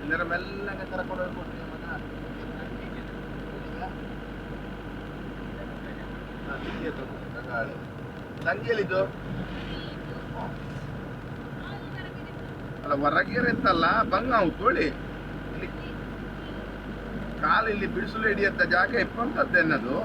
ಇದರ ಮೆಲ್ಲಗೆ ಕರ್ಕೊಂಡು ಹೋಗ್ಕೊಡ್ತೀನಿ ಸಂಜೆಲಿದ್ದು ಅಲ್ಲ ಹೊರಗೇರೆ ಎಂತಲ್ಲ ಬಂಗ ತೋಳಿ ಇಲ್ಲಿ ಕಾಲು ಇಲ್ಲಿ ಬಿಡಿಸಲು ಹಿಡಿಯತ್ತ ಜಾಗ ಇಪ್ಪಂತದ್ದೇನದು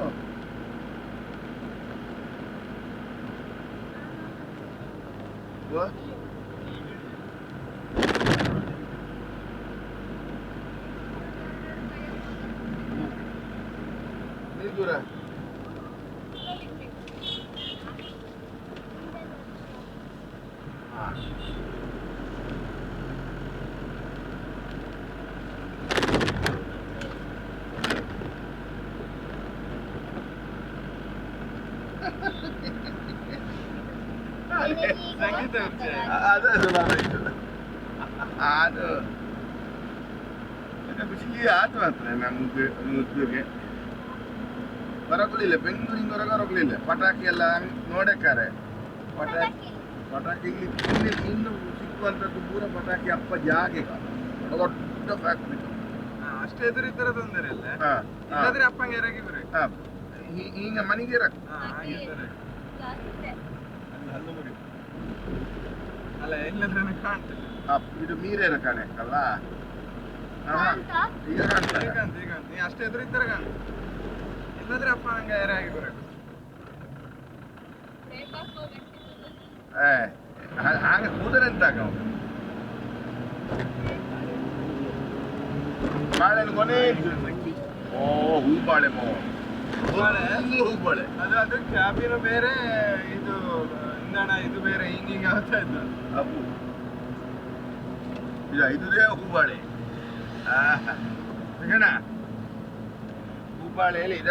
ದೂರ ಅದು ಬಿಸಿಲಿ ಆತು ಮಾತ್ರ ನಮ್ಗೆ ಹೊರಗಲಿಲ್ಲ ಬೆಂಗಳೂರಿಂದ ಹೊರಗಲಿಲ್ಲ ಪಟಾಕಿ ಎಲ್ಲ ನೋಡಕ್ಕಾರೆ ಪಟಾಕಿ ಇನ್ನು ಸಿಕ್ಕುವಂಥದ್ದು ಪೂರ ಪಟಾಕಿ ಅಪ್ಪ ಜಾಗೆ ದೊಡ್ಡ ಫ್ಯಾಕ್ಟ್ರಿ ಅಷ್ಟೇ ಎದುರಿದ್ದರ ತೊಂದರೆ ಇಲ್ಲ ಇಲ್ಲಾದ್ರೆ ಅಪ್ಪಂಗೆ ಎರಗಿ ಬರಬೇಕು ಈಗ ಮನೆಗೆ ಅಲ್ಲ ಎಲ್ಲಾದ್ರೆ ಕಾಣ್ತದೆ ಇದು ಮೀರೇನ ಕಾಣೆ ಅಲ್ಲ ಈಗ ಕಾಣ್ತದೆ ಈಗ ನೀ ಅಷ್ಟೇ ಎದುರಿದ್ದರೆ ಕಾಣ ಇಲ್ಲಾದ್ರೆ ಅಪ್ಪ ನಂಗೆ ಎರಗಿ ಬರಬೇಕು ಹಾಗೆ ಕೂದಲೆಂತಾಗ ಬಾಳೆನ ಕೊನೆ ಓ ಹೂಬಾಳೆ ಹೂಬಾಳೆ ಅದು ಕ್ಯಾಬಿನ ಬೇರೆ ಇದು ಇಂಧನ ಇದು ಬೇರೆ ಹಿಂಗಿಂಗೆ ಆಗ್ತಾ ಇದ್ದ ಅಪ್ಪು ಇದುದೇ ಹೂಬಾಳೆ ಸಿಗೋಣ ಹೂಬಾಳೆಯಲ್ಲಿ ಇದ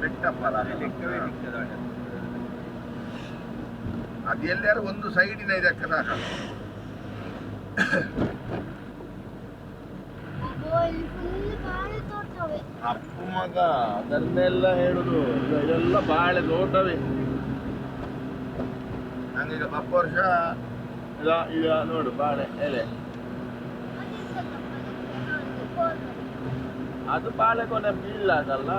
ಬೆಟ್ಟಪ್ಪಲ್ಲ ಅದು ಎಲ್ಲಾರು ಒಂದು ಸೈಡಿನ ಇದಕ್ಕೆ ಸಾಕಲ್ಲ ಅಪ್ಪು ಮಗ ಅದನ್ನೆಲ್ಲ ಹೇಳುದು ಇದೆಲ್ಲ ಬಾಳೆ ತೋಟವೇ ನಂಗೀಗ ಹಬ್ಬ ವರ್ಷ ಈಗ ನೋಡು ಬಾಳೆ ಎಲೆ ಅದು ಬಾಳೆ ಕೊನೆ ಬೀಳಾಗಲ್ಲ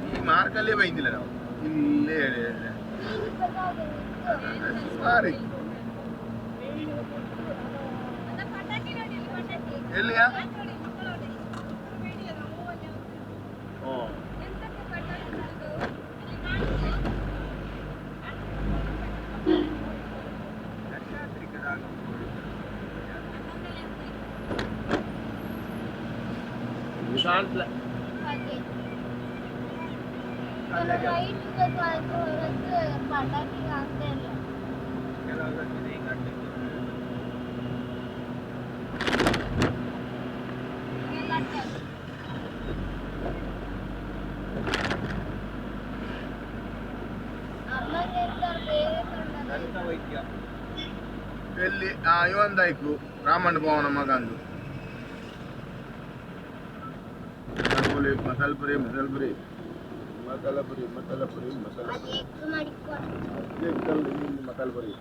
ಈ ಮಾರ್ಕಲ್ಲೇ ಬೈದಿಲ್ಲ ನಾವು ಇಲ್ಲೇ ಸಾರಿ ಎಲ್ಲಿಯ ಪಟಾಕಿ ಆಗ್ತಾ ಇಲ್ಲ ಎಲ್ಲಿ ಇವಂದಾಯ್ತು ರಾಮಣ್ಣ ಭವನ ಮಗಂದು ಮಸಾಲ ಪುರಿ ಮಸಾಲ ಪುರಿ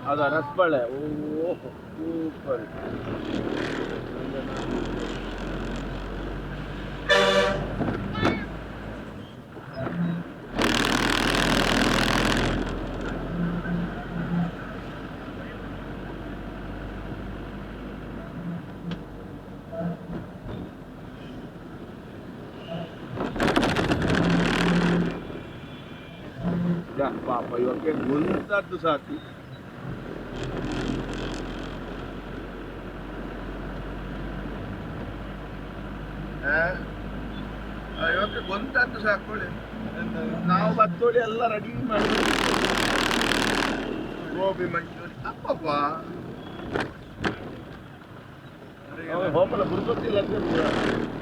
ಅದ ರಸಬಾಳೆ ಓ ಸೂಪರ್ ಪಾಪ ಇವಕ್ಕೆ ಮುಂದದ್ದು ಸಾಕು ಇವಕ್ಕೆ ಗೊಂತದ್ದು ಸಾಕೊಳ್ಳಿ ನಾವು ಬತ್ತೋಳಿ ಎಲ್ಲ ರೆಡಿ ಮಾಡಿ ಗೋಬಿ ಮಂಚೂರಿ ಅಪ್ಪಪ್ಪ ಹೋಮಲ್ಲ ಗುರುಗೊತ್ತಿಲ್ಲ ಅಂತ